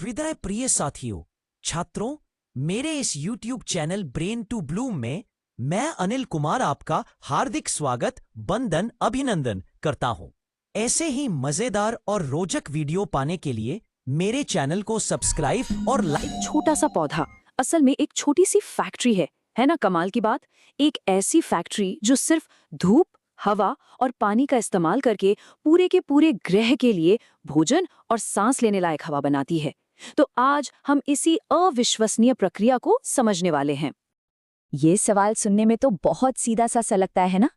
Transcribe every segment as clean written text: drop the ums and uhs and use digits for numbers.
हृदय प्रिय साथियों, छात्रों, मेरे इस YouTube channel brain to bloom में मैं अनिल कुमार आपका हार्दिक स्वागत, वंदन, अभिनंदन करता हूं। ऐसे ही मजेदार और रोचक वीडियो पाने के लिए मेरे चैनल को सब्सक्राइब और लाइक। छोटा सा पौधा असल में एक छोटी सी फैक्ट्री है ना कमाल की बात। एक ऐसी फैक्ट्री जो सिर्फ धूप, हवा और पानी का इस्तेमाल करके पूरे के पूरे ग्रह के लिए भोजन और सांस लेने लायक हवा बनाती है। तो आज हम इसी अविश्वसनीय प्रक्रिया को समझने वाले हैं। ये सवाल सुनने में तो बहुत सीधा सा लगता है ना,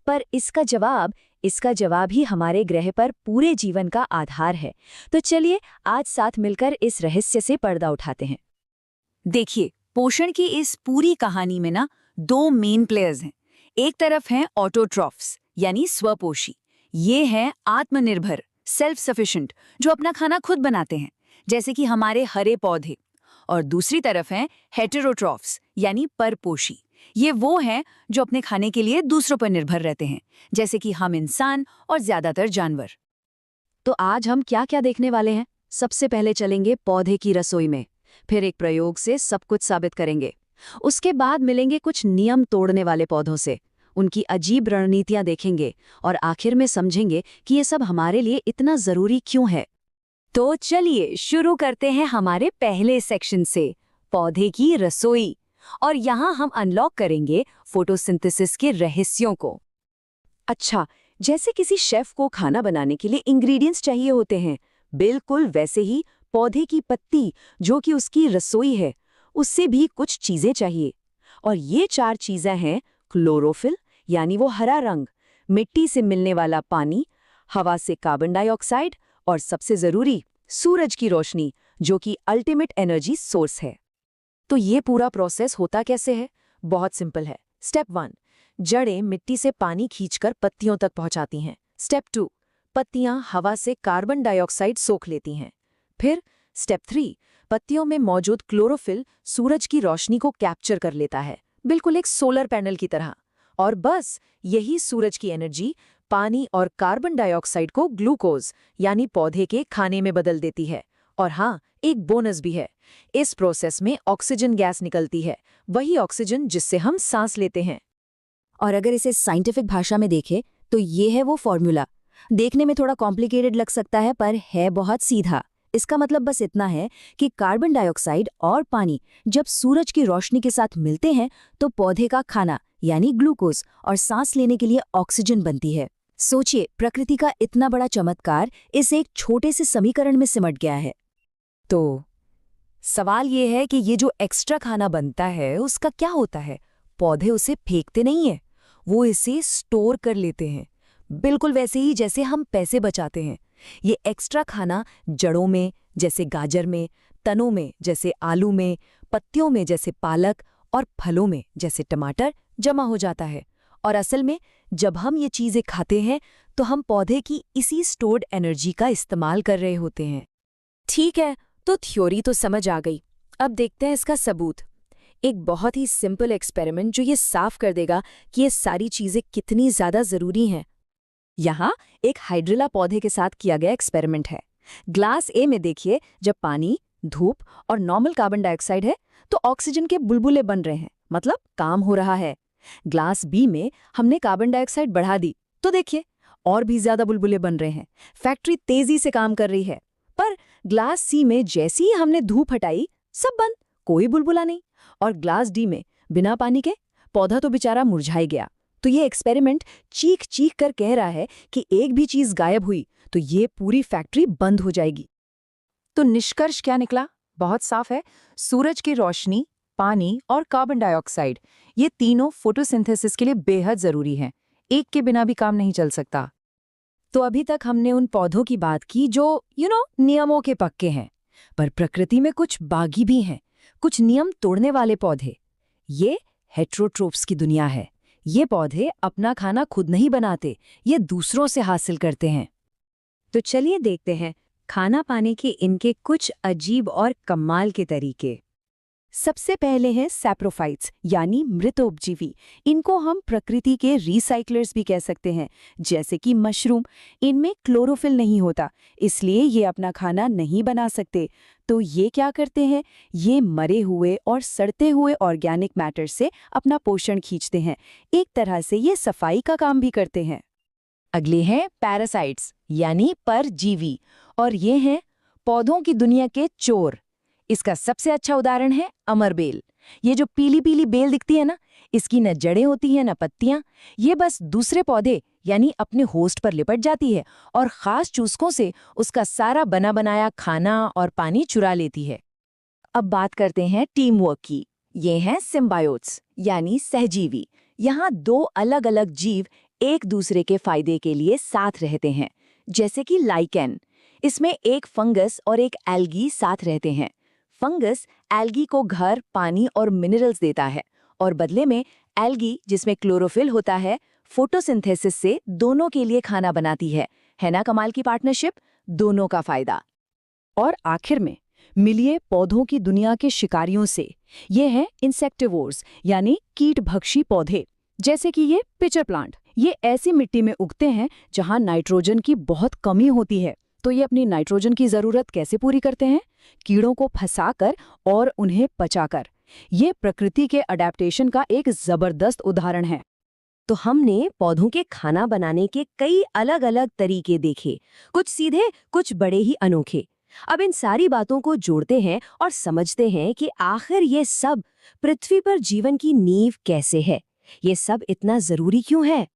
पर इसका जवाब ही हमारे ग्रह पर पूरे जीवन का आधार है। तो चलिए आज साथ मिलकर इस रहस्य से पर्दा उठाते हैं। देखिए, पोषण की इस पूरी कहानी में ना दो मेन प्लेयर्स हैं। एक तरफ हैं ऑटोट्रॉफ्स यानी स्वपोषी, ये हैं आत्मनिर्भर, सेल्फ सफिशिएंट, जो अपना खाना खुद बनाते हैं, जैसे कि हमारे हरे पौधे। और दूसरी तरफ हैं हेटेरोट्रॉफ्स यानी परपोषी, ये वो हैं जो अपने खाने के लिए दूसरों पर निर्भर रहते हैं, जैसे कि हम इंसान और ज्यादातर जानवर। तो आज हम क्या क्या देखने वाले हैं? सबसे पहले चलेंगे पौधे की रसोई में, फिर एक प्रयोग से सब कुछ साबित करेंगे। उसके बाद मिलेंगे कुछ नियम तोड़ने वाले पौधों से, उनकी अजीब रणनीतियां देखेंगे और आखिर में समझेंगे कि ये सब हमारे लिए इतना जरूरी क्यों है। तो चलिए शुरू करते हैं हमारे पहले सेक्शन से, पौधे की रसोई। और यहाँ हम अनलॉक करेंगे फोटोसिंथेसिस के रहस्यों को। अच्छा, जैसे किसी शेफ को खाना बनाने के लिए इंग्रेडिएंट्स चाहिए होते हैं, बिल्कुल वैसे ही पौधे की पत्ती, जो कि उसकी रसोई है, उससे भी कुछ चीजें चाहिए। और ये 4 चीजें हैं क्लोरोफिल यानी वो हरा रंग, मिट्टी से मिलने वाला पानी, हवा से कार्बन डाइऑक्साइड और सबसे जरूरी सूरज की रोशनी, जो कि अल्टीमेट एनर्जी सोर्स है। तो ये पूरा प्रोसेस होता कैसे है? बहुत सिंपल है। स्टेप 1, जड़ें मिट्टी से पानी खींचकर पत्तियों तक पहुंचाती हैं। स्टेप 2, पत्तियां हवा से कार्बन डाइऑक्साइड सोख लेती हैं। फिर स्टेप 3, पत्तियों में मौजूद क्लोरोफिल सूरज की रोशनी को कैप्चर कर लेता है, बिल्कुल एक सोलर पैनल की तरह। और बस यही सूरज की एनर्जी पानी और कार्बन डाइऑक्साइड को ग्लूकोज यानी पौधे के खाने में बदल देती है। और हाँ, एक बोनस भी है, इस प्रोसेस में ऑक्सीजन गैस निकलती है, वही ऑक्सीजन जिससे हम सांस लेते हैं। और अगर इसे साइंटिफिक भाषा में देखें तो ये है वो फॉर्मूला। देखने में थोड़ा कॉम्प्लिकेटेड लग सकता है, पर है बहुत सीधा। इसका मतलब बस इतना है कि कार्बन डाइऑक्साइड और पानी जब सूरज की रोशनी के साथ मिलते हैं तो पौधे का खाना यानी ग्लूकोज और सांस लेने के लिए ऑक्सीजन बनती है। सोचिए, प्रकृति का इतना बड़ा चमत्कार इस एक छोटे से समीकरण में सिमट गया है। तो सवाल ये है कि ये जो एक्स्ट्रा खाना बनता है उसका क्या होता है? पौधे उसे फेंकते नहीं है, वो इसे स्टोर कर लेते हैं, बिल्कुल वैसे ही जैसे हम पैसे बचाते हैं। ये एक्स्ट्रा खाना जड़ों में जैसे गाजर में, तनों में जैसे आलू में, पत्तियों में जैसे पालक और फलों में जैसे टमाटर जमा हो जाता है। और असल में जब हम ये चीजें खाते हैं तो हम पौधे की इसी स्टोर्ड एनर्जी का इस्तेमाल कर रहे होते हैं। ठीक है, तो थ्योरी तो समझ आ गई। अब देखते हैं इसका सबूत। एक बहुत ही सिंपल एक्सपेरिमेंट जो ये साफ कर देगा कि ये सारी चीजें कितनी ज्यादा जरूरी हैं। यहाँ एक हाइड्रिला पौधे के साथ किया गया एक्सपेरिमेंट है। ग्लास ए में देखिए, जब पानी, धूप और नॉर्मल कार्बन डाइऑक्साइड है तो ऑक्सीजन के बुलबुले बन रहे हैं, मतलब काम हो रहा है। ग्लास बी में हमने कार्बन डाइऑक्साइड बढ़ा दी तो देखिए और भी ज्यादा बुलबुले बन रहे हैं, फैक्ट्री तेजी से काम कर रही है। पर ग्लास सी में जैसे ही हमने धूप हटाई, सब बंद, कोई बुलबुला नहीं। और ग्लास डी में बिना पानी के पौधा तो बेचारा मुरझा गया। तो ये एक्सपेरिमेंट चीख चीख कर कह रहा है कि एक भी चीज गायब हुई तो ये पूरी फैक्ट्री बंद हो जाएगी। तो निष्कर्ष क्या निकला? बहुत साफ है, सूरज की रोशनी, पानी और कार्बन डाइऑक्साइड, ये तीनों फोटोसिंथेसिस के लिए बेहद जरूरी हैं। एक के बिना भी काम नहीं चल सकता। तो अभी तक हमने उन पौधों की बात की जो नियमों के पक्के हैं, पर प्रकृति में कुछ बागी भी हैं, कुछ नियम तोड़ने वाले पौधे। ये हेटेरोट्रोफ्स की दुनिया है। ये पौधे अपना खाना खुद नहीं बनाते, ये दूसरों से हासिल करते हैं। तो चलिए देखते हैं खाना पाने के इनके कुछ अजीब और कमाल के तरीके। सबसे पहले हैं सैप्रोफाइट्स यानी मृतोपजीवी। इनको हम प्रकृति के रिसाइक्लर्स भी कह सकते हैं, जैसे कि मशरूम। इनमें क्लोरोफिल नहीं होता, इसलिए ये अपना खाना नहीं बना सकते। तो ये क्या करते हैं, ये मरे हुए और सड़ते हुए ऑर्गेनिक मैटर से अपना पोषण खींचते हैं। एक तरह से ये सफाई का काम भी करते हैं। अगले हैं पैरासाइट्स यानी परजीवी, और ये हैं पौधों की दुनिया के चोर। इसका सबसे अच्छा उदाहरण है अमरबेल। ये जो पीली पीली बेल दिखती है ना, इसकी न जड़ें होती हैं न पत्तियां। ये बस दूसरे पौधे यानी अपने होस्ट पर लिपट जाती है और खास चूसकों से उसका सारा बना बनाया खाना और पानी चुरा लेती है। अब बात करते हैं टीम वर्क की। ये हैं सिम्बायोट्स यानी सहजीवी। यहाँ दो अलग अलग जीव एक दूसरे के फायदे के लिए साथ रहते हैं, जैसे कि लाइकेन। इसमें एक फंगस और एक एल्गी साथ रहते हैं। फंगस एल्गी को घर, पानी और मिनरल्स देता है, और बदले में एल्गी, जिसमें क्लोरोफिल होता है, फोटोसिंथेसिस से दोनों के लिए खाना बनाती है ना कमाल की पार्टनरशिप, दोनों का फायदा। और आखिर में मिलिए पौधों की दुनिया के शिकारियों से। ये हैं इंसेक्टिवोर्स यानी कीटभक्षी पौधे, जैसे कि ये पिचर प्लांट। ये ऐसी मिट्टी में उगते हैं जहां नाइट्रोजन की बहुत कमी होती है। तो ये अपनी नाइट्रोजन की जरूरत कैसे पूरी करते हैं? कीड़ों को फंसाकर और उन्हें पचाकर। ये प्रकृति के अडेप्टेशन का एक जबरदस्त उदाहरण है। तो हमने पौधों के खाना बनाने के कई अलग अलग तरीके देखे, कुछ सीधे, कुछ बड़े ही अनोखे। अब इन सारी बातों को जोड़ते हैं और समझते हैं कि आखिर ये सब पृथ्वी पर जीवन की नींव कैसे है, ये सब इतना जरूरी क्यों है।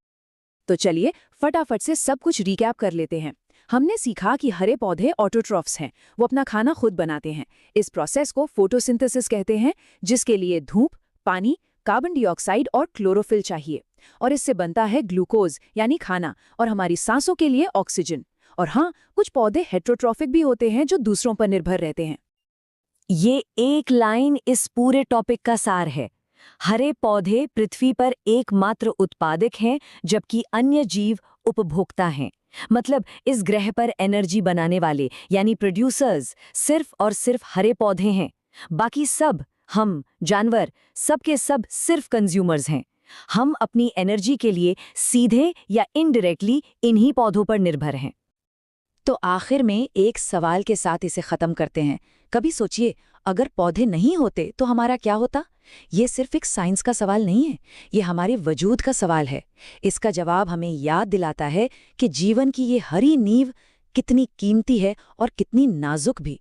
तो चलिए फटाफट से सब कुछ रिकैप कर लेते हैं। हमने सीखा कि हरे पौधे ऑटोट्रॉफ्स हैं, वो अपना खाना खुद बनाते हैं। इस प्रोसेस को फोटोसिंथेसिस कहते हैं, जिसके लिए धूप, पानी, कार्बन डाइऑक्साइड और क्लोरोफिल चाहिए। और इससे बनता है ग्लूकोज यानी खाना, और हमारी सांसों के लिए ऑक्सीजन। और हाँ, कुछ पौधे हेट्रोट्रॉफिक भी होते हैं जो दूसरों पर निर्भर रहते हैं। ये एक लाइन इस पूरे टॉपिक का सार है। हरे पौधे पृथ्वी पर एकमात्र उत्पादक हैं, जबकि अन्य जीव उपभोक्ता हैं। मतलब इस ग्रह पर एनर्जी बनाने वाले यानी प्रोड्यूसर्स सिर्फ और सिर्फ हरे पौधे हैं। बाकी सब, हम, जानवर, सब के सब सिर्फ कंज्यूमर्स हैं। हम अपनी एनर्जी के लिए सीधे या इनडायरेक्टली इन्हीं पौधों पर निर्भर हैं। तो आखिर में एक सवाल के साथ इसे खत्म करते हैं। कभी सोचिए, अगर पौधे नहीं होते तो हमारा क्या होता? ये सिर्फ एक साइंस का सवाल नहीं है, ये हमारे वजूद का सवाल है। इसका जवाब हमें याद दिलाता है कि जीवन की ये हरी नींव कितनी कीमती है और कितनी नाजुक भी।